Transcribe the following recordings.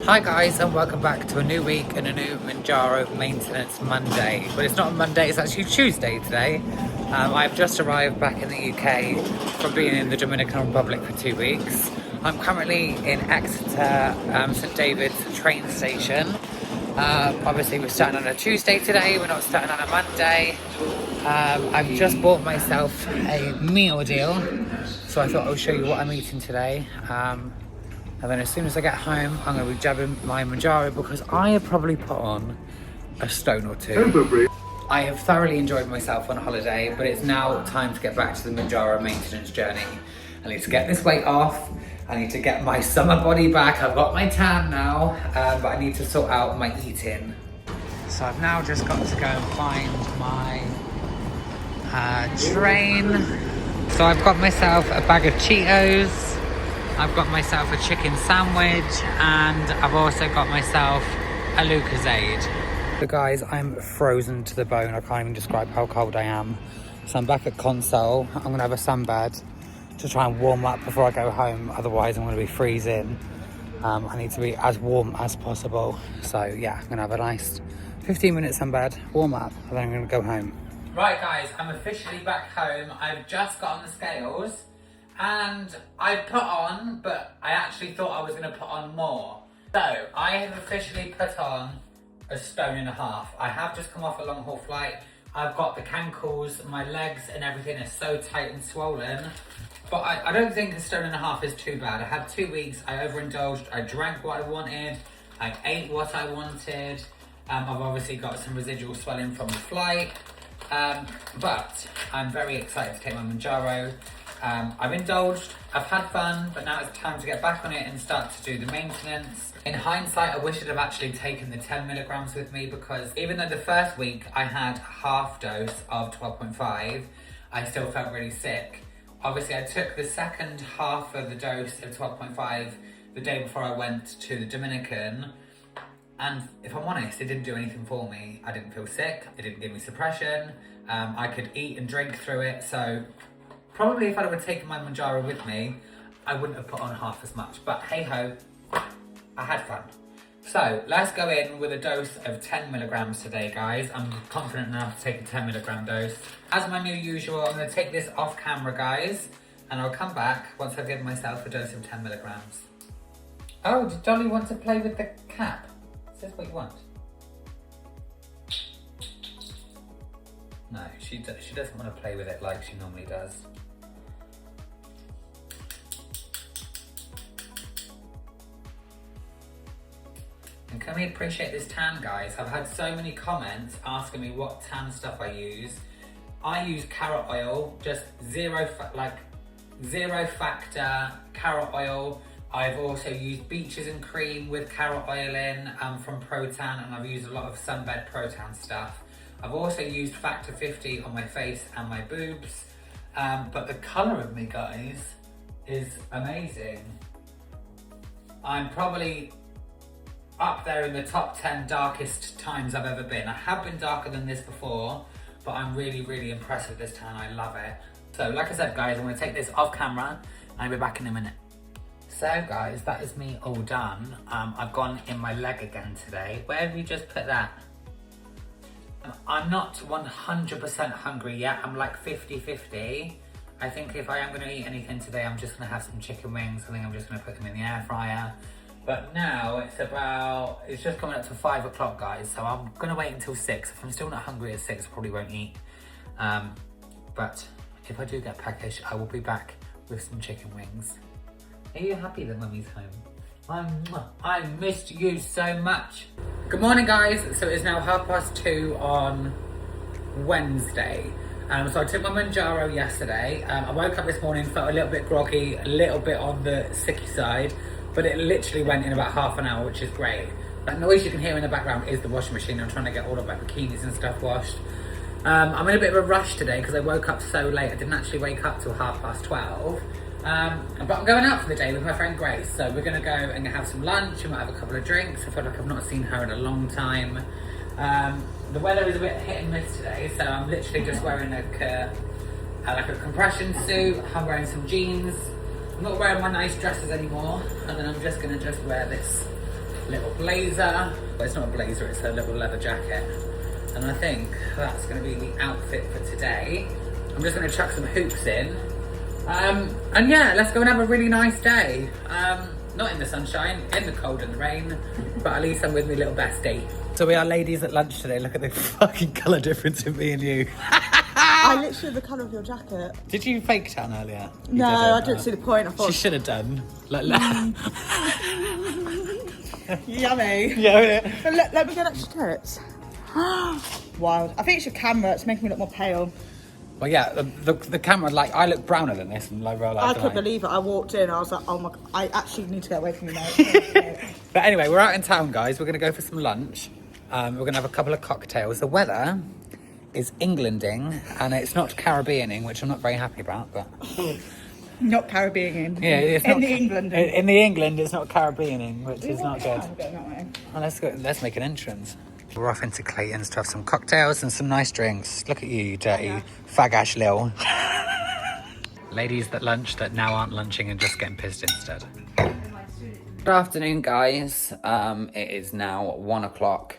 Hi guys, and welcome back to a new week and a new Mounjaro maintenance Monday. But it's not a Monday, it's actually Tuesday today. I've just arrived back in the UK from being in the Dominican Republic for 2 weeks. I'm currently in Exeter, St David's train station. Obviously we're starting on a Tuesday today, we're not starting on a Monday. I've just bought myself a meal deal, so I thought I would show you what I'm eating today. And then as soon as I get home, I'm going to be jabbing my Mounjaro because I have probably put on a stone or two. I have thoroughly enjoyed myself on holiday, but it's now time to get back to the Mounjaro maintenance journey. I need to get this weight off. I need to get my summer body back. I've got my tan now, but I need to sort out my eating. So I've now just got to go and find my train. So I've got myself a bag of Cheetos. I've got myself a chicken sandwich, and I've also got myself a Lucozade. So guys, I'm frozen to the bone. I can't even describe how cold I am. So I'm back at console. I'm gonna have a sunbed to try and warm up before I go home. Otherwise I'm gonna be freezing. I need to be as warm as possible. So yeah, I'm gonna have a nice 15-minute sunbed, warm up, and then I'm gonna go home. Right guys, I'm officially back home. I've just got on the scales. And I put on, but I actually thought I was going to put on more. So, I have officially put on a stone and a half. I have just come off a long haul flight. I've got the cankles, my legs and everything is so tight and swollen. But I don't think a stone and a half is too bad. I had 2 weeks, I overindulged, I drank what I wanted, I ate what I wanted. I've obviously got some residual swelling from the flight. But I'm very excited to take my Mounjaro. I've indulged, I've had fun, but now it's time to get back on it and start to do the maintenance. In hindsight, I wish I'd have actually taken the 10 milligrams with me, because even though the first week I had half dose of 12.5, I still felt really sick. Obviously I took the second half of the dose of 12.5 the day before I went to the Dominican, and if I'm honest, it didn't do anything for me. I didn't feel sick, it didn't give me suppression, I could eat and drink through it, so probably if I would have taken my Mounjaro with me, I wouldn't have put on half as much. But hey ho, I had fun. So let's go in with a dose of 10 milligrams today, guys. I'm confident enough to take a 10 milligram dose. As my new usual, I'm going to take this off camera, guys, and I'll come back once I've given myself a dose of 10 milligrams. Oh, did Dolly want to play with the cap? Is this what you want? No, she doesn't want to play with it like she normally does. And can we appreciate this tan, guys? I've had so many comments asking me what tan stuff I use. I use carrot oil, just zero factor carrot oil. I've also used Beaches and Cream with carrot oil in from Protan, and I've used a lot of Sunbed Protan stuff. I've also used Factor 50 on my face and my boobs. But the colour of me, guys, is amazing. I'm probably up there in the top 10 darkest times I've ever been. I have been darker than this before, but I'm really, really impressed with this tan. I love it. So like I said, guys, I'm going to take this off camera and I'll be back in a minute. So guys, that is me all done. I've gone in my leg again today. Where have you just put that? I'm not 100% hungry yet. I'm like 50-50. I think if I am going to eat anything today, I'm just going to have some chicken wings. I think I'm just going to put them in the air fryer. But now it's just coming up to 5 o'clock, guys. So I'm going to wait until 6. If I'm still not hungry at 6, I probably won't eat. But if I do get peckish, I will be back with some chicken wings. Are you happy that Mummy's home? I missed you so much. Good morning, guys. So it's now 2:30 on Wednesday. So I took my Mounjaro yesterday. I woke up this morning, felt a little bit groggy, a little bit on the sicky side, but it literally went in about half an hour, which is great. That noise you can hear in the background is the washing machine. I'm trying to get all of my bikinis and stuff washed. I'm in a bit of a rush today because I woke up so late. I didn't actually wake up till 12:30. But I'm going out for the day with my friend Grace. So we're going to go and have some lunch. We might have a couple of drinks. I feel like I've not seen her in a long time. The weather is a bit hit and miss today, so I'm literally just wearing like a compression suit. I'm wearing some jeans. I'm not wearing my nice dresses anymore, and then I'm just gonna wear this little blazer. But it's not a blazer, it's a little leather jacket. And I think that's going to be the outfit for today. I'm just going to chuck some hoops in. And yeah, let's go and have a really nice day. Not in the sunshine, in the cold and the rain, but at least I'm with my little bestie. So we are ladies at lunch today. Look at the fucking colour difference in me and you. I literally the colour of your jacket. Did you fake tan earlier? No, I didn't see the point. I thought she should have done. Like, yummy. Yeah. Let me get extra tips. Wild. I think it's your camera. It's making me look more pale. Well, yeah, the camera, like, I look browner than this in like real life. I couldn't believe it. I walked in, I was like, oh my God, I actually need to get away from you now. But anyway, we're out in town, guys. We're going to go for some lunch. We're going to have a couple of cocktails. The weather is Englanding, and it's not Caribbeaning, which I'm not very happy about, but... Not Caribbeaning. Yeah, it's in not... the England. In the England, it's not Caribbeaning, which is not good. Going that way. Well, let's make an entrance. We're off into Clayton's to have some cocktails and some nice drinks. Look at you, you dirty fag-ash lil. Ladies that lunch that now aren't lunching and just getting pissed instead. Good afternoon, guys. It is now 1 o'clock.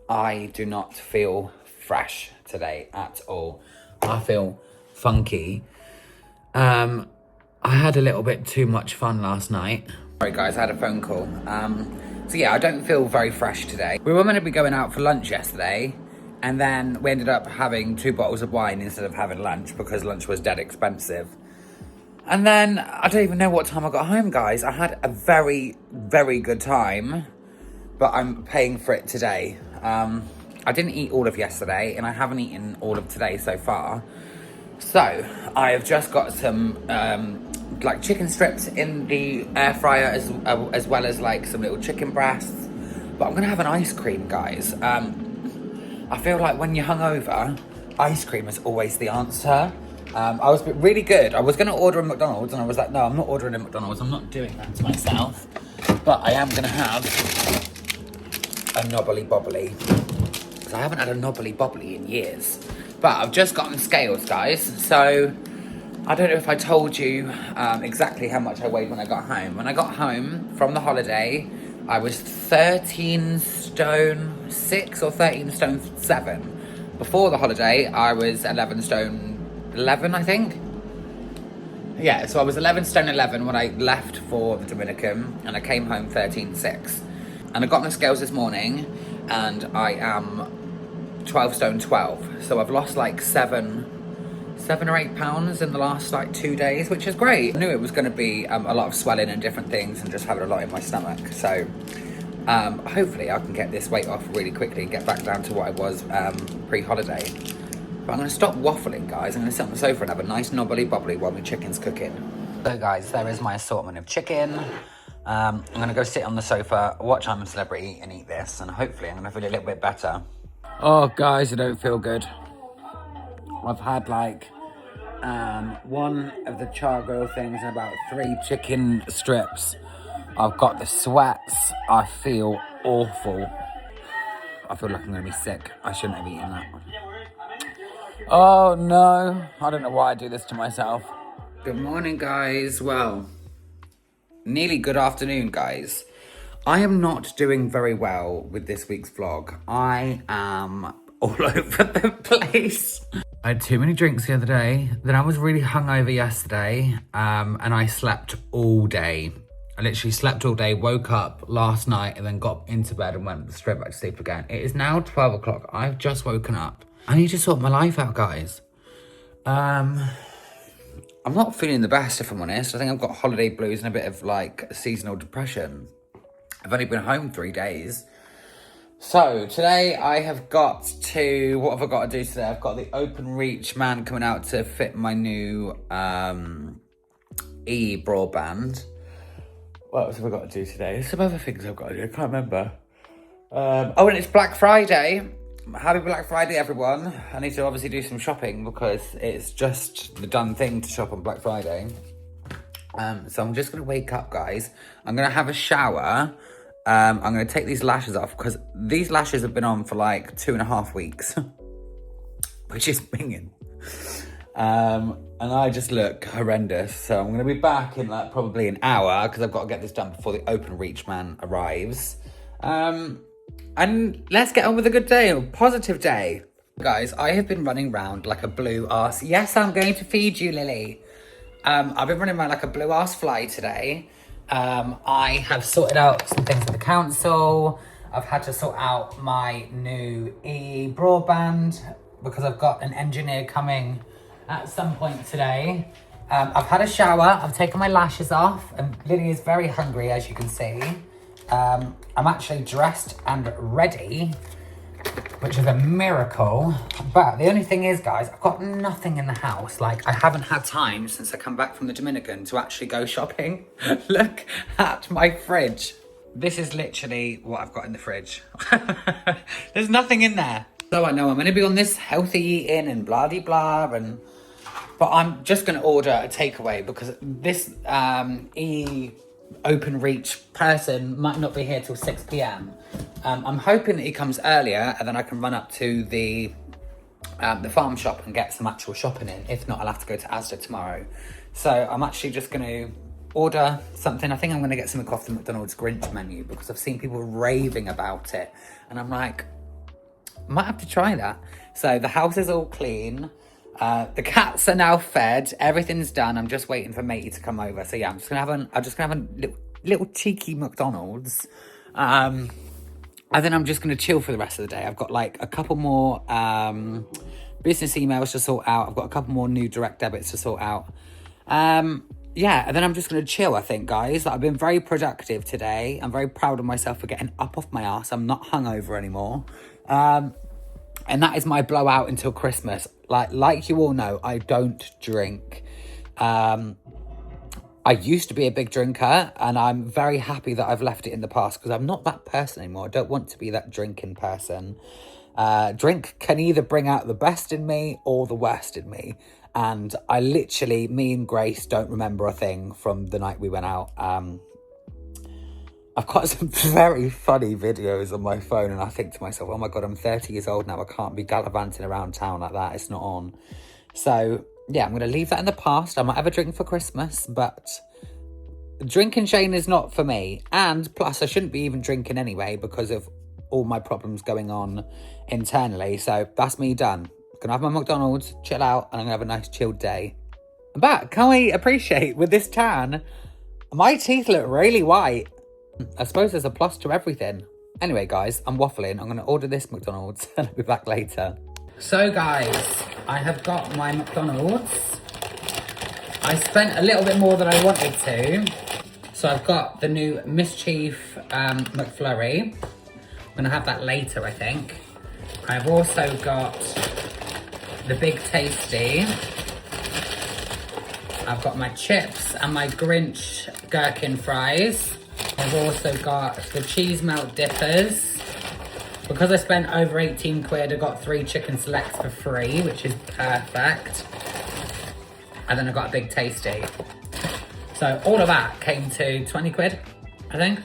I do not feel fresh today at all. I feel funky. I had a little bit too much fun last night. Sorry, guys, I had a phone call. So yeah, I don't feel very fresh today. We were meant to be going out for lunch yesterday, and then we ended up having 2 bottles of wine instead of having lunch because lunch was dead expensive. And then I don't even know what time I got home, guys. I had a very, very good time, but I'm paying for it today. I didn't eat all of yesterday, and I haven't eaten all of today so far. So I have just got some like chicken strips in the air fryer as well as like some little chicken breasts. But I'm gonna have an ice cream, guys. I feel like when you're hungover, ice cream is always the answer. I was really good. I was gonna order a McDonald's and I was like, no, I'm not ordering a McDonald's. I'm not doing that to myself. But I am gonna have a knobbly bobbly. Because I haven't had a knobbly bobbly in years. But I've just gotten scales, guys. So I don't know if I told you exactly how much I weighed when I got home. When I got home from the holiday, I was 13 stone 6 or 13 stone 7. Before the holiday, I was 11 stone 11, I think. Yeah, so I was 11 stone 11 when I left for the Dominican, and I came home 13 6. And I got my scales this morning, and I am 12 stone 12. So I've lost like 7 or 8 pounds in the last like 2 days, which is great. I knew it was going to be a lot of swelling and different things and just having a lot in my stomach. So hopefully I can get this weight off really quickly and get back down to what I was pre-holiday. But I'm going to stop waffling, guys. I'm going to sit on the sofa and have a nice knobbly bobbly while my chicken's cooking. So guys, there is my assortment of chicken. I'm going to go sit on the sofa, watch I'm a Celebrity and eat this, and hopefully I'm going to feel a little bit better. Oh guys, I don't feel good. I've had like one of the char grill things and about 3 chicken strips. I've got the sweats. I feel awful. I feel like I'm going to be sick. I shouldn't have eaten that. Oh no, I don't know why I do this to myself. Good morning, guys. Well, nearly good afternoon, guys. I am not doing very well with this week's vlog. I am all over the place. I had too many drinks the other day. Then I was really hungover yesterday, and I slept all day. I literally slept all day, woke up last night, and then got into bed and went straight back to sleep again. It is now 12 o'clock. I've just woken up. I need to sort my life out, guys. I'm not feeling the best, if I'm honest. I think I've got holiday blues and a bit of like seasonal depression. I've only been home 3 days. So today I have got to, what have I got to do today? I've got the Open Reach man coming out to fit my new broadband. What else have I got to do today? There's some other things I've got to do, I can't remember. Oh, and it's Black Friday. Happy Black Friday, everyone. I need to obviously do some shopping because it's just the done thing to shop on Black Friday. So I'm just going to wake up, guys. I'm going to have a shower. I'm going to take these lashes off because these lashes have been on for like 2.5 weeks, which is binging. And I just look horrendous. So I'm going to be back in like probably an hour because I've got to get this done before the Open Reach man arrives. And let's get on with a good day, a positive day. Guys, I have been running around like a blue arse. Yes, I'm going to feed you, Lily. I've been running around like a blue arse fly today. I have sorted out some things with the council. I've had to sort out my new broadband because I've got an engineer coming at some point today. I've had a shower, I've taken my lashes off, and Lily is very hungry, as you can see. I'm actually dressed and ready, which is a miracle. But the only thing is, guys, I've got nothing in the house. Like, I haven't had time since I come back from the Dominican to actually go shopping. Look at my fridge. This is literally what I've got in the fridge. There's nothing in there. So I know I'm gonna be on this healthy eating and blah-de-blah, but I'm just gonna order a takeaway because this open reach person might not be here till 6 p.m. I'm hoping that he comes earlier and then I can run up to the farm shop and get some actual shopping in. If not, I'll have to go to Asda tomorrow. So I'm actually just going to order something. I think I'm going to get something off the McDonald's Grinch menu because I've seen people raving about it. And I'm like, I might have to try that. So the house is all clean. The cats are now fed. Everything's done. I'm just waiting for Matey to come over. So yeah, I'm just gonna have a little cheeky McDonald's. And then I'm just gonna chill for the rest of the day. I've got like a couple more business emails to sort out. I've got a couple more new direct debits to sort out. Yeah, and then I'm just gonna chill, I think, guys. I've been very productive today. I'm very proud of myself for getting up off my ass. I'm not hungover anymore. And that is my blowout until Christmas. Like you all know, I don't drink. I used to be a big drinker, and I'm very happy that I've left it in the past because I'm not that person anymore. I don't want to be that drinking person. Drink can either bring out the best in me or the worst in me. And I literally, me and Grace don't remember a thing from the night we went out. I've got some very funny videos on my phone and I think to myself, oh my God, I'm 30 years old now. I can't be gallivanting around town like that. It's not on. So yeah, I'm going to leave that in the past. I might have a drink for Christmas, but drinking Shane is not for me. And plus I shouldn't be even drinking anyway because of all my problems going on internally. So that's me done. Gonna have my McDonald's, chill out, and I'm gonna have a nice chilled day. But can we appreciate with this tan, my teeth look really white. I suppose there's a plus to everything. Anyway, guys, I'm waffling. I'm going to order this McDonald's and I'll be back later. So, guys, I have got my McDonald's. I spent a little bit more than I wanted to. So I've got the new Mischief McFlurry. I'm going to have that later, I think. I've also got the Big Tasty. I've got my chips and my Grinch gherkin fries. I've also got the cheese melt dippers. Because I spent over 18 quid, I got 3 chicken selects for free, which is perfect. And then I got a Big Tasty. So all of that came to 20 quid, I think.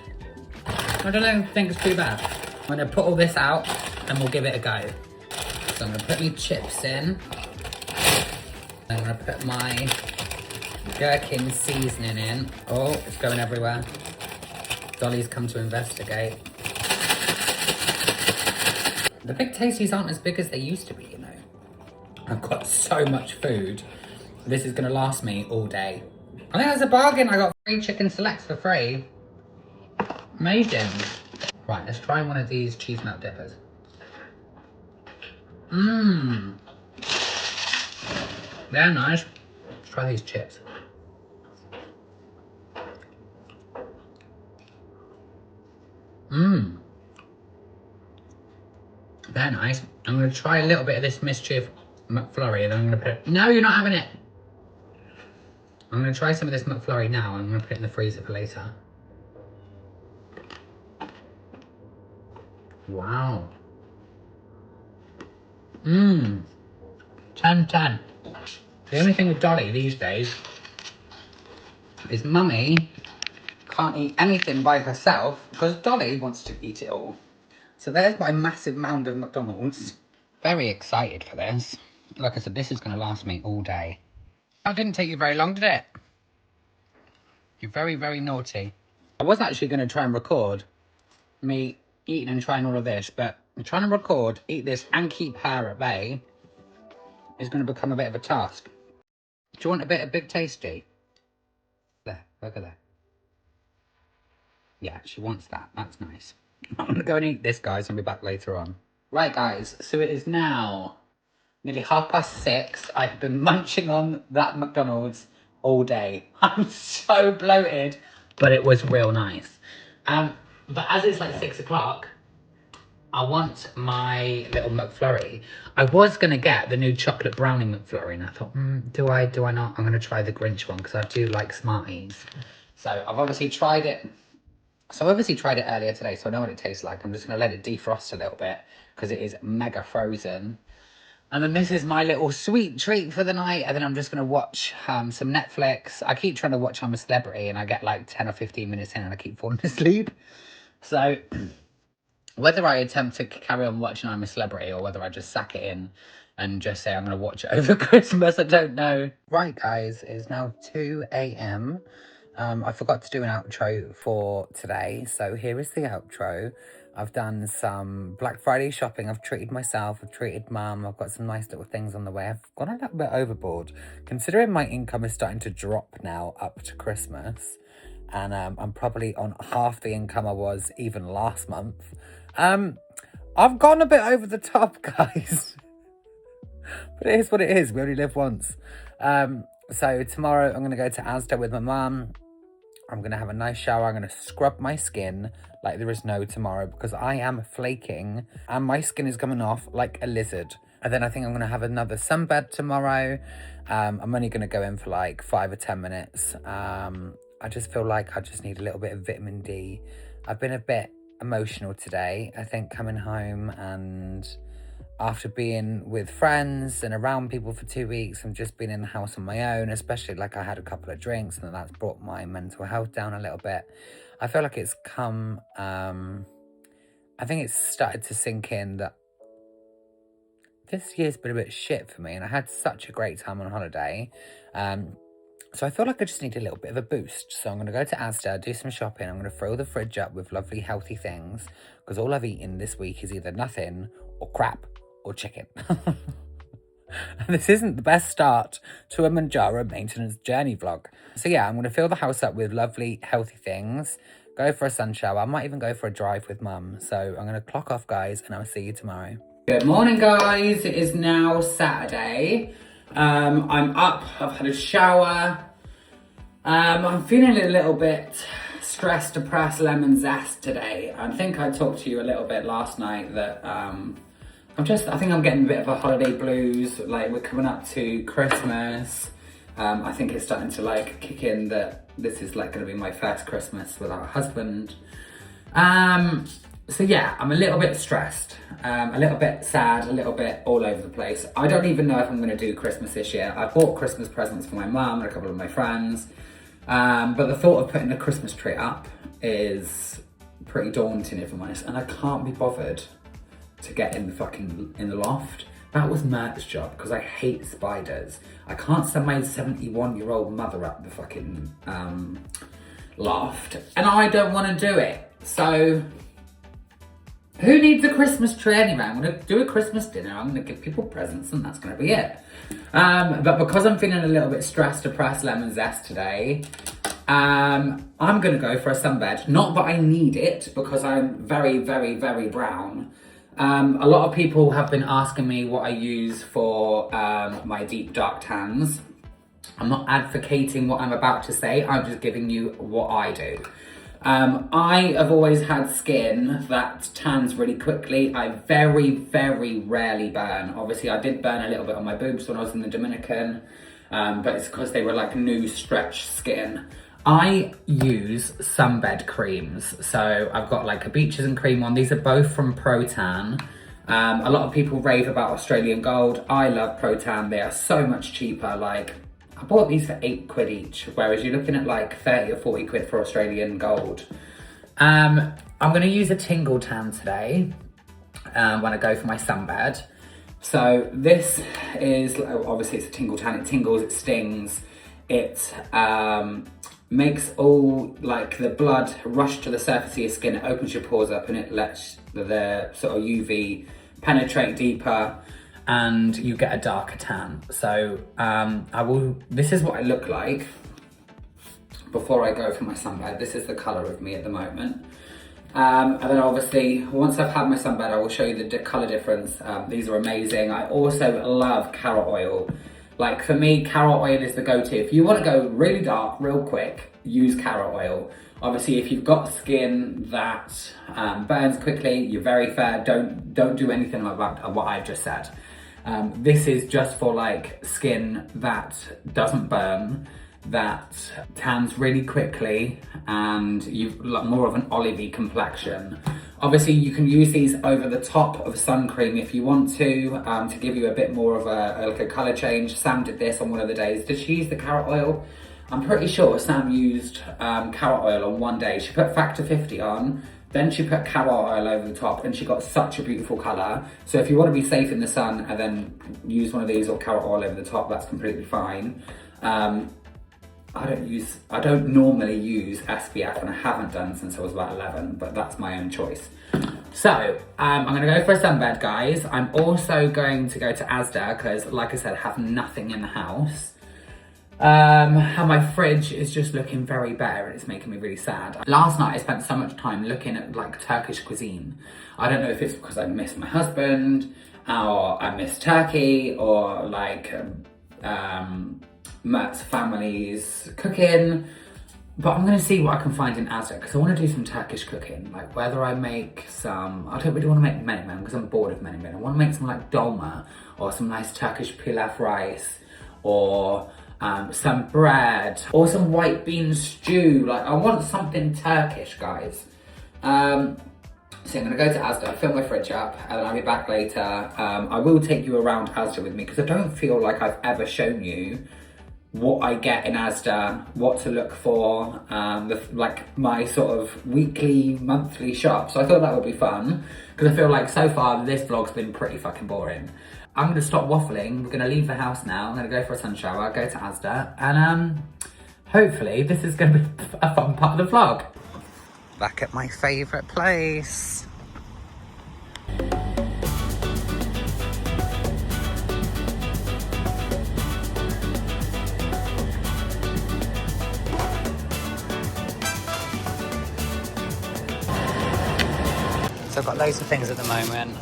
I don't think it's too bad. I'm gonna put all this out and we'll give it a go. So I'm gonna put my chips in. I'm gonna put my gherkin seasoning in. Oh, it's going everywhere. Dolly's come to investigate. The Big Tasties aren't as big as they used to be, you know. I've got so much food. This is going to last me all day. I think that's a bargain. I got 3 chicken selects for free. Amazing. Right, let's try one of these cheese melt dippers. Mmm. They're nice. Let's try these chips. Mmm. They're nice. I'm going to try a little bit of this Mischief McFlurry and I'm going to put... No, you're not having it. I'm going to try some of this McFlurry now and I'm going to put it in the freezer for later. Wow. Mmm. 10/10. The only thing with Dolly these days is Mummy can't eat anything by herself because Dolly wants to eat it all. So there's my massive mound of McDonald's. Very excited for this. Like I said, this is going to last me all day. That didn't take you very long, did it? You're very, very naughty. I was actually going to try and record me eating and trying all of this, but trying to record, eat this, and keep her at bay is going to become a bit of a task. Do you want a bit of Big Tasty? There, look at that. Yeah, she wants that. That's nice. I'm going to go and eat this, guys, and be back later on. Right, guys, so it is now nearly 6:30. I have been munching on that McDonald's all day. I'm so bloated, but it was real nice. But as it's like 6 o'clock, I want my little McFlurry. I was going to get the new chocolate brownie McFlurry, and I thought, do I not? I'm going to try the Grinch one, because I do like Smarties. So I've obviously tried it. So I obviously tried it earlier today, so I know what it tastes like. I'm just going to let it defrost a little bit, because it is mega frozen. And then this is my little sweet treat for the night. And then I'm just going to watch some Netflix. I keep trying to watch I'm a Celebrity, and I get like 10 or 15 minutes in and I keep falling asleep. So whether I attempt to carry on watching I'm a Celebrity or whether I just sack it in and just say I'm going to watch it over Christmas, I don't know. Right, guys, it's now 2 a.m. I forgot to do an outro for today, so here is the outro. I've done some Black Friday shopping. I've treated myself, I've treated mum. I've got some nice little things on the way. I've gone a little bit overboard, considering my income is starting to drop now up to Christmas. And I'm probably on half the income I was even last month. I've gone a bit over the top, guys. But it is what it is. We only live once. So tomorrow I'm going to go to Asda with my mum. I'm going to have a nice shower. I'm going to scrub my skin like there is no tomorrow, because I am flaking and my skin is coming off like a lizard. And then I think I'm going to have another sunbed tomorrow. I'm only going to go in for like 5 or 10 minutes. I just feel like I just need a little bit of vitamin D. I've been a bit emotional today. I think coming home and after being with friends and around people for 2 weeks and just being in the house on my own, especially like I had a couple of drinks and that's brought my mental health down a little bit. I feel like it's come, I think it's started to sink in that this year's been a bit shit for me, and I had such a great time on holiday. So I feel like I just need a little bit of a boost. So I'm going to go to Asda, do some shopping. I'm going to fill the fridge up with lovely, healthy things, because all I've eaten this week is either nothing or crap or chicken. And this isn't the best start to a Mounjaro maintenance journey vlog. So yeah, I'm going to fill the house up with lovely, healthy things, go for a sun shower. I might even go for a drive with mum. So I'm going to clock off, guys, and I'll see you tomorrow. Good morning, guys. It is now Saturday. I'm up, I've had a shower. I'm feeling a little bit stressed, depressed, lemon zest today. I think I talked to you a little bit last night that I think I'm getting a bit of a holiday blues. Like, we're coming up to Christmas. I think it's starting to like kick in that this is like going to be my first Christmas without a husband. So yeah, I'm a little bit stressed, a little bit sad, a little bit all over the place. I don't even know if I'm going to do Christmas this year. I bought Christmas presents for my mum and a couple of my friends. But the thought of putting a Christmas tree up is pretty daunting, if I'm honest. And I can't be bothered to get in the loft. That was Mert's job, because I hate spiders. I can't send my 71-year-old mother up the fucking loft, and I don't want to do it. So who needs a Christmas tree anyway? I'm going to do a Christmas dinner. I'm going to give people presents, and that's going to be it. But because I'm feeling a little bit stressed, depressed, lemon zest today, I'm going to go for a sunbed. Not that I need it, because I'm very, very, very brown. A lot of people have been asking me what I use for my deep dark tans. I'm not advocating what I'm about to say, I'm just giving you what I do. I have always had skin that tans really quickly. I very, very rarely burn. Obviously, I did burn a little bit on my boobs when I was in the Dominican, but it's because they were like new stretch skin. I use sunbed creams. So I've got like a Beaches and Cream one. These are both from Pro-Tan. A lot of people rave about Australian Gold. I love Pro-Tan. They are so much cheaper. Like, I bought these for £8 each, whereas you're looking at like 30 or 40 quid for Australian Gold. I'm gonna use a Tingle Tan today when I go for my sunbed. So this is, obviously it's a Tingle Tan. It tingles, it stings, it makes all like the blood rush to the surface of your skin. It opens your pores up and it lets the sort of UV penetrate deeper, and you get a darker tan. So this is what I look like before I go for my sunbed. This is the colour of me at the moment. And then obviously, once I've had my sunbed, I will show you the colour difference. These are amazing. I also love carrot oil. Like for me, carrot oil is the go-to. If you want to go really dark, real quick, use carrot oil. Obviously, if you've got skin that burns quickly, you're very fair, don't do anything like that, what I just said. This is just for like skin that doesn't burn, that tans really quickly, and you've like more of an olivey complexion. Obviously, you can use these over the top of sun cream if you want to give you a bit more of a colour change. Sam did this on one of the days. Did she use the carrot oil? I'm pretty sure Sam used carrot oil on one day. She put factor 50 on, then she put carrot oil over the top, and she got such a beautiful colour. So if you want to be safe in the sun and then use one of these or carrot oil over the top, that's completely fine. I don't normally use SPF, and I haven't done since I was about 11, but that's my own choice. So, I'm gonna go for a sunbed, guys. I'm also going to go to Asda, because like I said, I have nothing in the house. And my fridge is just looking very bare, and it's making me really sad. Last night I spent so much time looking at like Turkish cuisine. I don't know if it's because I miss my husband, or I miss Turkey, or like Matt's family's cooking, but I'm gonna see what I can find in Asda, because I want to do some Turkish cooking. Like whether I make some, I don't really want to make menemen because I'm bored of menemen. I want to make some like dolma, or some nice Turkish pilaf rice, or some bread, or some white bean stew. Like I want something Turkish, guys. So I'm gonna go to Asda, fill my fridge up, and then I'll be back later. I will take you around Asda with me, because I don't feel like I've ever shown you what I get in Asda, what to look for, like my sort of weekly, monthly shop. So I thought that would be fun, because I feel like so far this vlog's been pretty fucking boring. I'm gonna stop waffling, we're gonna leave the house now, I'm gonna go for a sun shower, go to Asda, and hopefully this is gonna be a fun part of the vlog. Back at my favourite place. So I've got loads of things at the moment,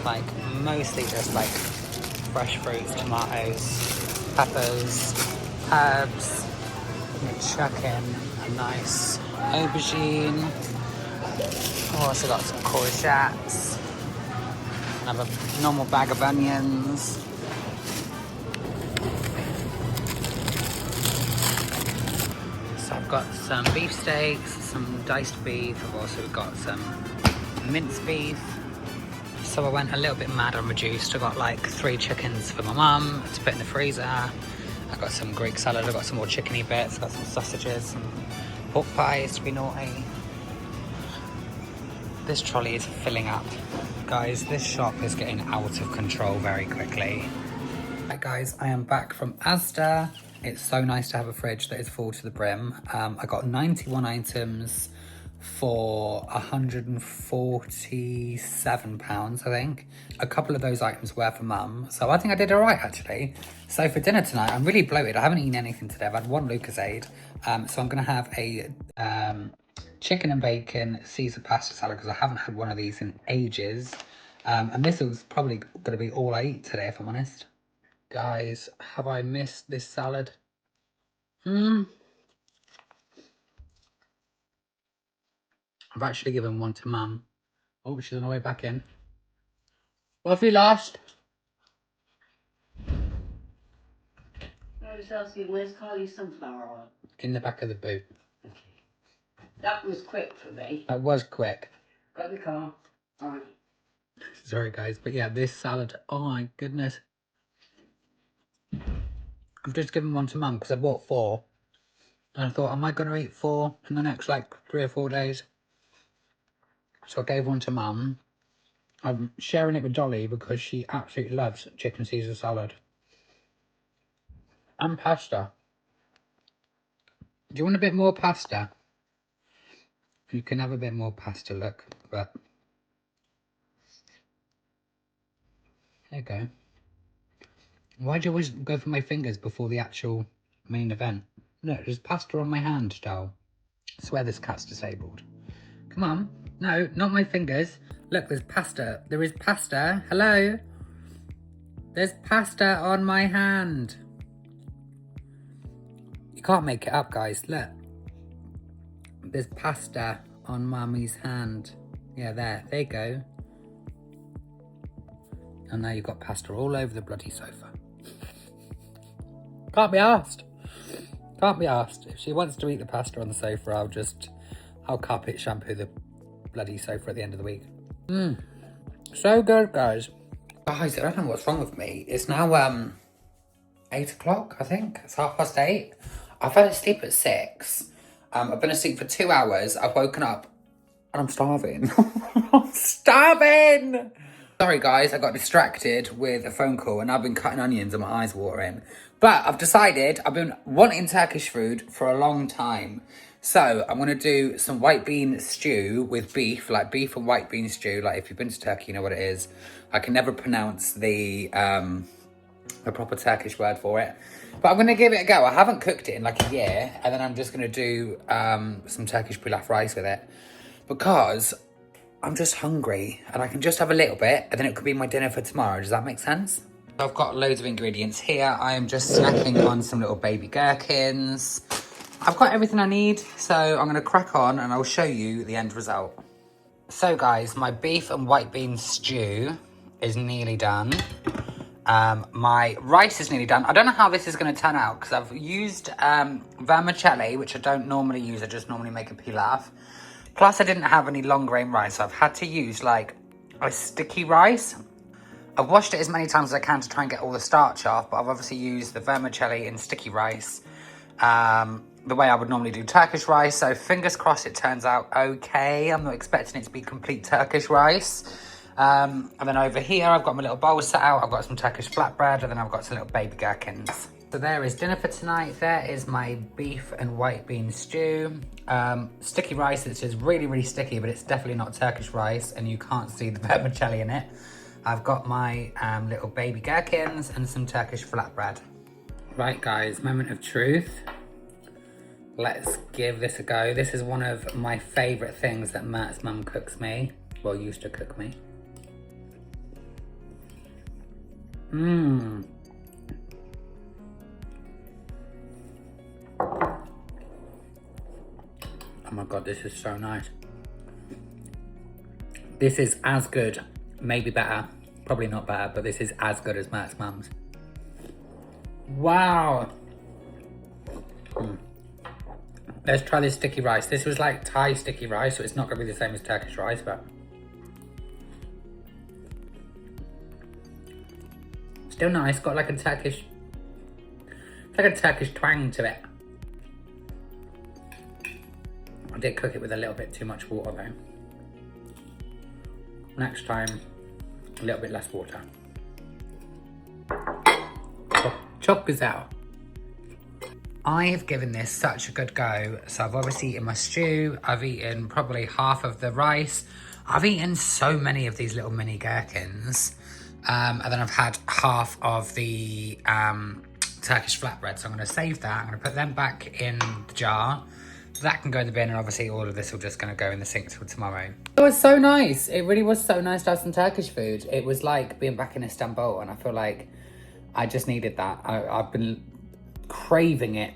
like mostly just like fresh fruits, tomatoes, peppers, herbs. I'm gonna chuck in a nice aubergine. I've also got some courgettes. I have a normal bag of onions. So I've got some beef steaks, some diced beef. I've also got some minced beef. So I went a little bit mad on reduced. I got like 3 chickens for my mum to put in the freezer. I got some Greek salad, I got some more chickeny bits, got some sausages, some pork pies to be naughty. This trolley is filling up. Guys, this shop is getting out of control very quickly. Right guys, I am back from Asda. It's so nice to have a fridge that is full to the brim. I got 91 items for £147, I think. A couple of those items were for mum, so I think I did all right actually. So for dinner tonight, I'm really bloated. I haven't eaten anything today. I've had one Lucozade, so I'm gonna have a chicken and bacon Caesar pasta salad, because I haven't had one of these in ages. And this was probably gonna be all I eat today, if I'm honest. Guys, have I missed this salad? I've actually given one to mum. Oh, she's on her way back in. What have you lost? I was asking, where's Carly's sunflower oil? In the back of the boot. Okay. That was quick for me. That was quick. Got the car. Alright. Sorry guys, but yeah, this salad, oh my goodness. I've just given one to mum because I bought 4. And I thought, am I going to eat 4 in the next like 3 or 4 days? So I gave one to mum. I'm sharing it with Dolly because she absolutely loves chicken Caesar salad. And pasta. Do you want a bit more pasta? You can have a bit more pasta, look. But there you go. Why do you always go for my fingers before the actual main event? Look, there's pasta on my hand, Doll. I swear this cat's disabled. Come on. No, not my fingers. Look, there's pasta. There is pasta. Hello? There's pasta on my hand. You can't make it up, guys. Look. There's pasta on Mummy's hand. Yeah, there. There you go. And now you've got pasta all over the bloody sofa. Can't be asked. Can't be asked. If she wants to eat the pasta on the sofa, I'll carpet shampoo the bloody sofa at the end of the week. So good, guys. Guys, I don't know what's wrong with me. It's now 8 o'clock, I think. It's 8:30. I fell asleep at 6. I've been asleep for 2 hours. I've woken up and I'm starving. I'm starving! Sorry guys, I got distracted with a phone call and I've been cutting onions and my eyes watering. But I've decided, I've been wanting Turkish food for a long time. So I'm gonna do some white bean stew with beef, like beef and white bean stew. Like if you've been to Turkey, you know what it is. I can never pronounce the proper Turkish word for it. But I'm gonna give it a go. I haven't cooked it in like a year. And then I'm just gonna do some Turkish pilaf rice with it. Because I'm just hungry and I can just have a little bit and then it could be my dinner for tomorrow. Does that make sense? I've got loads of ingredients here. I am just snacking on some little baby gherkins. I've got everything I need, so I'm gonna crack on and I'll show you the end result. So guys, my beef and white bean stew is nearly done. My rice is nearly done. I don't know how this is gonna turn out because I've used vermicelli, which I don't normally use. I just normally make a pilaf. Plus I didn't have any long grain rice, so I've had to use like a sticky rice. I've washed it as many times as I can to try and get all the starch off, but I've obviously used the vermicelli and sticky rice the way I would normally do Turkish rice, so fingers crossed it turns out okay. I'm not expecting it to be complete Turkish rice. And then over here I've got my little bowl set out, I've got some Turkish flatbread, and then I've got some little baby gherkins. So there is dinner for tonight. There is my beef and white bean stew. Sticky rice, it's just really, really sticky, but it's definitely not Turkish rice, and you can't see the vermicelli in it. I've got my little baby gherkins and some Turkish flatbread. Right guys, moment of truth. Let's give this a go. This is one of my favourite things that Matt's mum cooks me. Well, used to cook me. Oh my god, this is so nice. This is as good, maybe better, probably not better, but this is as good as Matt's mum's. Wow. Let's try this sticky rice. This was like Thai sticky rice, so it's not gonna be the same as Turkish rice, but still nice. Got like a Turkish, it's like a Turkish twang to it. I did cook it with a little bit too much water though. Next time, a little bit less water. Chop this out. I have given this such a good go. So I've obviously eaten my stew. I've eaten probably half of the rice. I've eaten so many of these little mini gherkins. And then I've had half of the Turkish flatbread. So I'm gonna save that. I'm gonna put them back in the jar. That can go in the bin, and obviously all of this will just gonna go in the sink till tomorrow. It was so nice. It really was so nice to have some Turkish food. It was like being back in Istanbul, and I feel like I just needed that. I've been craving it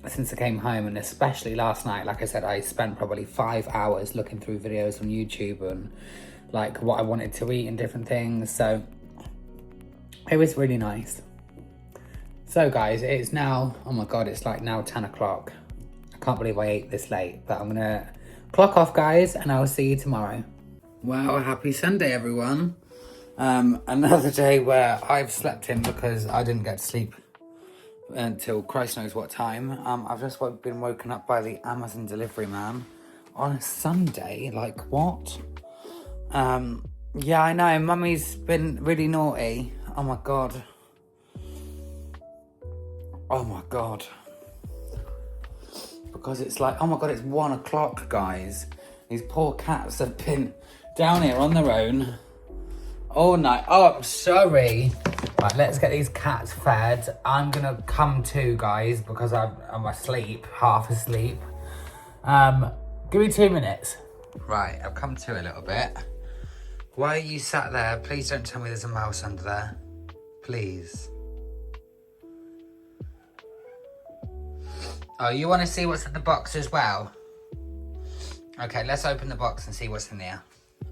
since I came home, and especially last night. Like I said, I spent probably 5 hours looking through videos on YouTube and like what I wanted to eat and different things. So it was really nice. So guys, it's now, oh my God, it's like now 10 o'clock. I can't believe I ate this late, but I'm gonna clock off guys and I'll see you tomorrow. Wow, happy Sunday everyone. Another day where I've slept in because I didn't get to sleep until Christ knows what time. I've just been woken up by the Amazon delivery man on a Sunday. Like what? Yeah, I know. Mummy's been really naughty. Oh my God. Oh my God. because it's like, oh my God, it's 1 o'clock, guys. These poor cats have been down here on their own all night. Oh, I'm sorry. Right, let's get these cats fed. I'm gonna come to, guys, because I'm asleep, half asleep. Give me 2 minutes. Right, I've come to a little bit. Why are you sat there? Please don't tell me there's a mouse under there. Please. Oh, you want to see what's in the box as well? Okay, let's open the box and see what's in there.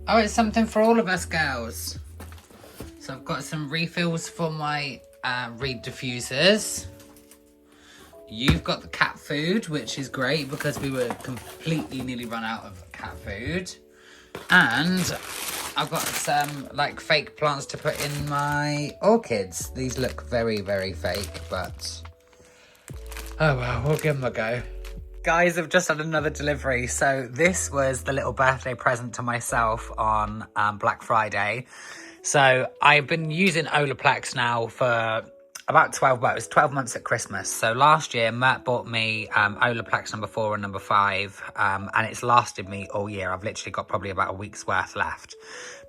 Oh, it's something for all of us girls. So I've got some refills for my reed diffusers. You've got the cat food, which is great because we were completely nearly run out of cat food. And I've got some like fake plants to put in my orchids. These look very, very fake, but oh well, we'll give them a go. Guys, I've just had another delivery. So this was the little birthday present to myself on Black Friday. So I've been using Olaplex now for about 12 months. It was 12 months at Christmas. So last year, Mert bought me Olaplex number 4 and number 5. And it's lasted me all year. I've literally got probably about a week's worth left.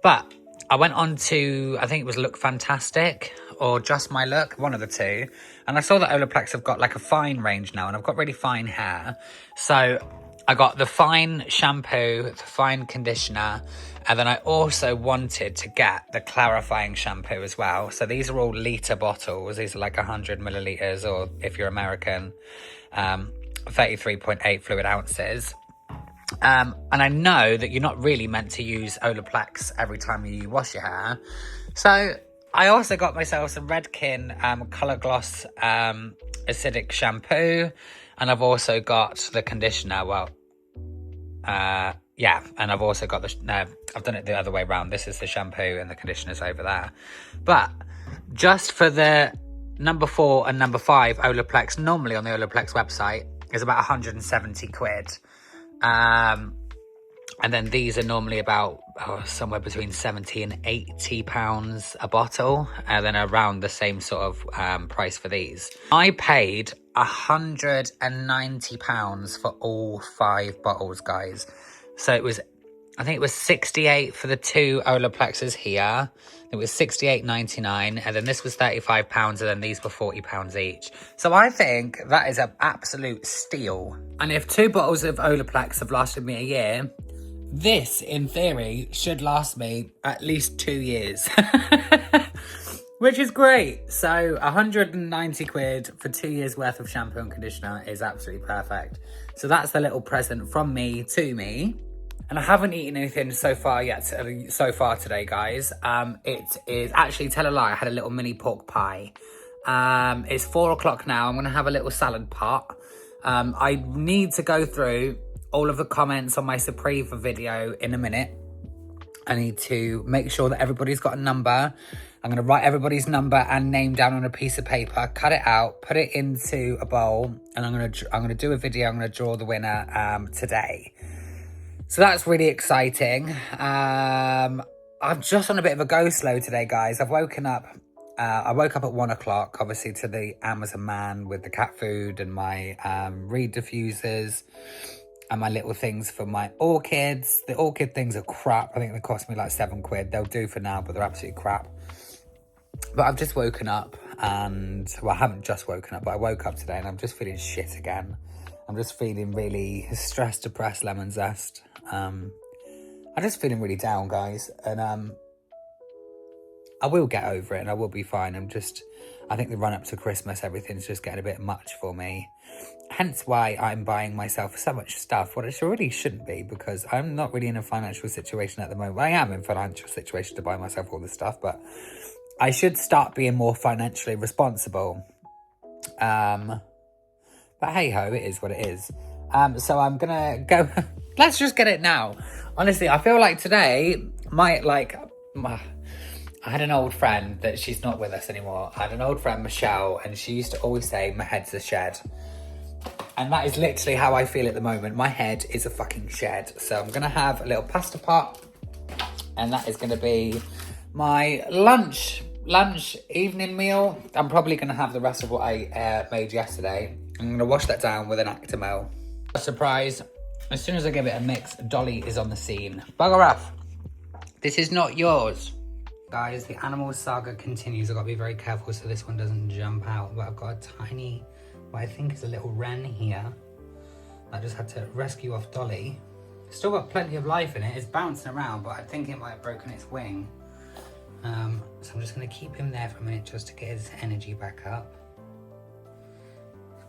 But I went on to, I think it was Look Fantastic or Just My Look, one of the two. And I saw that Olaplex have got like a fine range now, and I've got really fine hair. So I got the fine shampoo, the fine conditioner, and then I also wanted to get the clarifying shampoo as well. So these are all litre bottles. These are like 100 millilitres, or if you're American, 33.8 fluid ounces. And I know that you're not really meant to use Olaplex every time you wash your hair. So I also got myself some Redken Colour Gloss acidic shampoo. And I've also got the conditioner. Well, yeah. And I've also got the, I've done it the other way around. This is the shampoo and the conditioner's over there. But just for the number 4 and number 5 Olaplex, normally on the Olaplex website, is about 170 quid. And then these are normally about somewhere between 70 and 80 pounds a bottle, and then around the same sort of price for these. I paid 190 pounds for all 5 bottles, guys. So it was, I think it was 68 for the 2 Olaplexes here. It was 68.99, and then this was 35 pounds, and then these were 40 pounds each. So I think that is an absolute steal. And if 2 bottles of Olaplex have lasted me a year, this, in theory, should last me at least 2 years. Which is great. So 190 quid for 2 years worth of shampoo and conditioner is absolutely perfect. So that's the little present from me to me. And I haven't eaten anything so far today, guys. It is actually, tell a lie, I had a little mini pork pie. It's 4 o'clock now. I'm going to have a little salad pot. I need to go through all of the comments on my Supreva video in a minute. I need to make sure that everybody's got a number. I'm going to write everybody's number and name down on a piece of paper, cut it out, put it into a bowl, and I'm going to do a video. I'm going to draw the winner today. So that's really exciting. I'm just on a bit of a go slow today, guys. I've woken up. I woke up at 1 o'clock, obviously, to the Amazon man with the cat food and my reed diffusers and my little things for my orchids. The orchid things are crap. I think they cost me like 7 quid. They'll do for now, but they're absolutely crap. But I've just woken up and, well, I haven't just woken up, but I woke up today and I'm just feeling shit again. I'm just feeling really stressed, depressed, lemon zest. I'm just feeling really down, guys. And I will get over it and I will be fine. I think the run up to Christmas, everything's just getting a bit much for me. Hence why I'm buying myself so much stuff, what it really shouldn't be, because I'm not really in a financial situation at the moment. I am in a financial situation to buy myself all this stuff, but I should start being more financially responsible. But hey ho, it is what it is. So I'm gonna go, let's just get it now. Honestly, I feel like today I had an old friend that she's not with us anymore. I had an old friend, Michelle, and she used to always say, my head's a shed. And that is literally how I feel at the moment. My head is a fucking shed. So I'm gonna have a little pasta pot, and that is gonna be my lunch evening meal. I'm probably gonna have the rest of what I made yesterday. I'm gonna wash that down with an Actimel. Surprise. As soon as I give it a mix, Dolly is on the scene. Bugger off. This is not yours. Guys, the animal saga continues. I've got to be very careful so this one doesn't jump out. But I've got a tiny, what I think is a little wren here. I just had to rescue off Dolly. Still got plenty of life in it. It's bouncing around, but I think it might have broken its wing. So I'm just going to keep him there for a minute just to get his energy back up.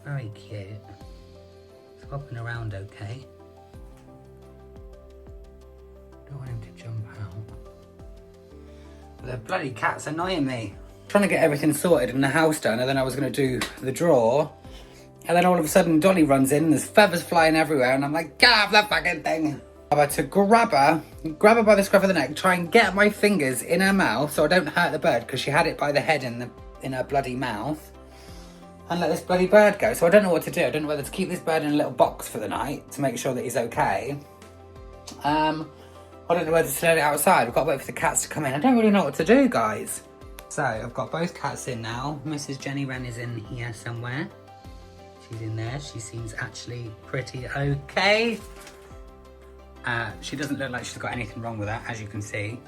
Very cute. It's hopping around okay. Don't want him to jump out. But the bloody cat's annoying me. Trying to get everything sorted in the house done, and then I was going to do the drawer. And then all of a sudden Dolly runs in and there's feathers flying everywhere and I'm like, get off that fucking thing. I'm about to grab her by the scruff of the neck, try and get my fingers in her mouth so I don't hurt the bird because she had it by the head in her bloody mouth. And let this bloody bird go. So I don't know what to do. I don't know whether to keep this bird in a little box for the night to make sure that he's okay. I don't know whether to let it outside. We've got to wait for the cats to come in. I don't really know what to do, guys. So I've got both cats in now. Mrs. Jenny Wren is in here somewhere. She's in there. She seems actually pretty okay. She doesn't look like she's got anything wrong with her, as you can see.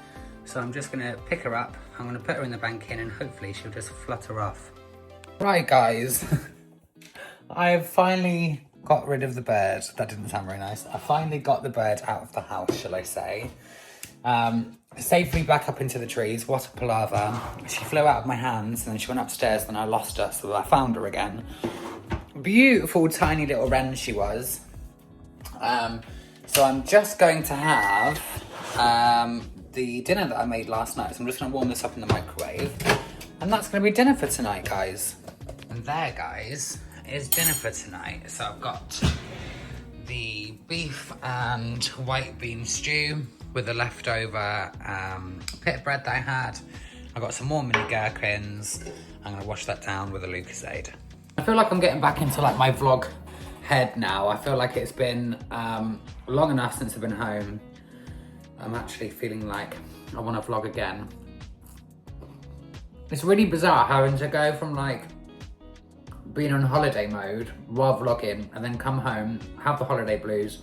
So I'm just going to pick her up. I'm going to put her in the bank in and hopefully she'll just flutter off. Right, guys. I've finally got rid of the bird. That didn't sound very nice. I finally got the bird out of the house, shall I say. Safely back up into the trees. What a palaver. She flew out of my hands and then she went upstairs and I lost her, so I found her again. Beautiful tiny little wren she was. So I'm just going to have the dinner that I made last night. So I'm just going to warm this up in the microwave. And that's going to be dinner for tonight, guys. And there, guys, is dinner for tonight. So I've got the beef and white bean stew with the leftover pita bread that I had. I've got some more mini gherkins. I'm going to wash that down with a Lucozade. I feel like I'm getting back into like my vlog head now. I feel like it's been long enough since I've been home. I'm actually feeling like I want to vlog again. It's really bizarre having to go from like being on holiday mode while vlogging and then come home, have the holiday blues,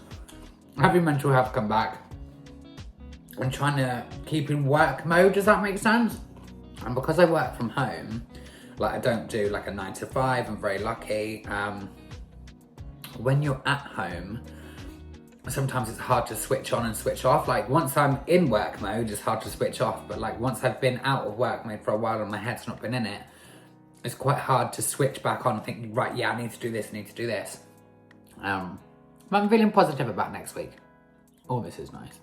have your mental health come back and trying to keep in work mode. Does that make sense? And because I work from home, like I don't do like a 9 to 5, I'm very lucky. When you're at home, sometimes it's hard to switch on and switch off. Like once I'm in work mode, it's hard to switch off. But like once I've been out of work mode for a while and my head's not been in it, it's quite hard to switch back on and think, right, yeah, I need to do this, I need to do this. But I'm feeling positive about next week. Oh, this is nice.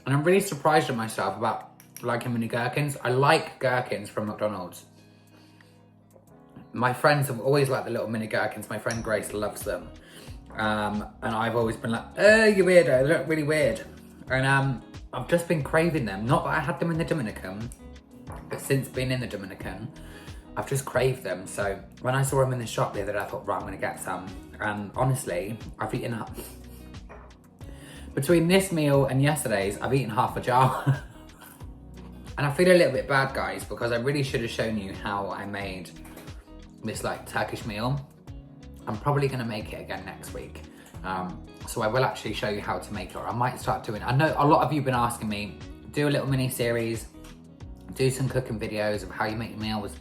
And I'm really surprised at myself about liking mini gherkins. I like gherkins from McDonald's. My friends have always liked the little mini gherkins. My friend Grace loves them. And I've always been like, oh, you weirdo, they look really weird. And I've just been craving them. Not that I had them in the Dominican, but since being in the Dominican, I've just craved them. So when I saw them in the shop the other day, I thought, right, I'm gonna get some. And honestly, I've eaten up. Between this meal and yesterday's, I've eaten half a jar. And I feel a little bit bad, guys, because I really should have shown you how I made this like Turkish meal. I'm probably gonna make it again next week. So I will actually show you how to make it, or I might start doing, I know a lot of you have been asking me, do a little mini series, do some cooking videos of how you make your meals.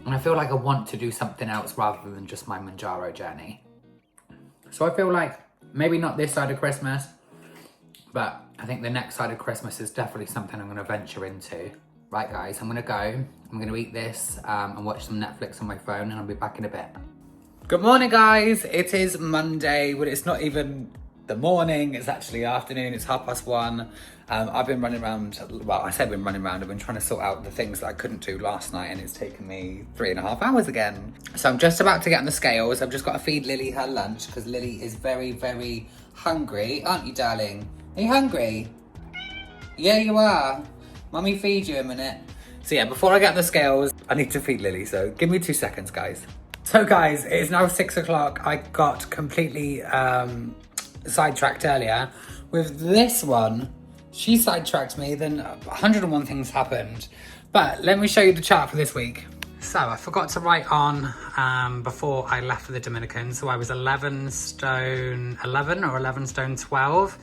And I feel like I want to do something else rather than just my Mounjaro journey. So I feel like maybe not this side of Christmas, but I think the next side of Christmas is definitely something I'm gonna venture into. Right guys, I'm gonna go, I'm gonna eat this and watch some Netflix on my phone and I'll be back in a bit. Good morning guys, it is Monday, but it's not even the morning, it's actually afternoon, it's 1:30. I've been running around, well I say I've been running around, I've been trying to sort out the things that I couldn't do last night and it's taken me 3.5 hours again. So I'm just about to get on the scales, I've just got to feed Lily her lunch because Lily is very, very hungry, aren't you darling? Are you hungry? Yeah you are. Mummy feed you a minute. So yeah, before I get on the scales, I need to feed Lily, so give me 2 seconds guys. So guys, it is now 6 o'clock. I got completely sidetracked earlier with this one. She sidetracked me, then 101 things happened. But let me show you the chart for this week. So I forgot to write on before I left for the Dominican. So I was 11 stone 11 or 11 stone 12.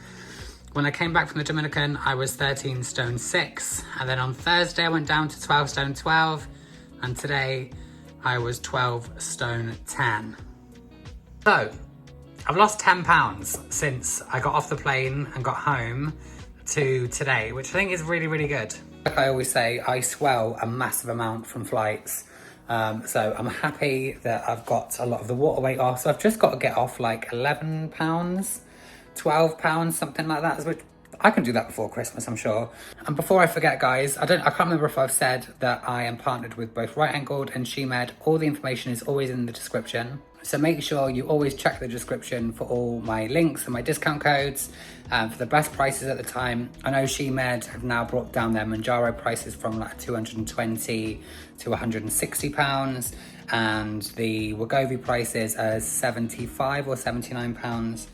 When I came back from the Dominican, I was 13 stone 6. And then on Thursday, I went down to 12 stone 12. And today I was 12 stone 10. So I've lost 10 pounds since I got off the plane and got home to today, which I think is really, really good. Like I always say, I swell a massive amount from flights. So I'm happy that I've got a lot of the water weight off. So I've just got to get off like 11 pounds, 12 pounds, something like that, which I can do that before Christmas, I'm sure. And before I forget, guys, I can't remember if I've said that I am partnered with both Rightangled and SheMed. All the information is always in the description. So make sure you always check the description for all my links and my discount codes for the best prices at the time. I know SheMed have now brought down their Mounjaro prices from like 220 to 160 pounds, and the Wegovy prices are 75 or 79 pounds,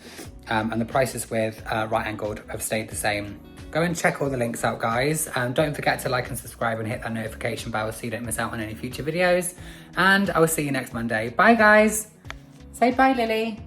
and the prices with Rightangled have stayed the same. Go and check all the links out, guys. Don't forget to like and subscribe and hit that notification bell so you don't miss out on any future videos. And I will see you next Monday. Bye, guys. Say bye, Lily.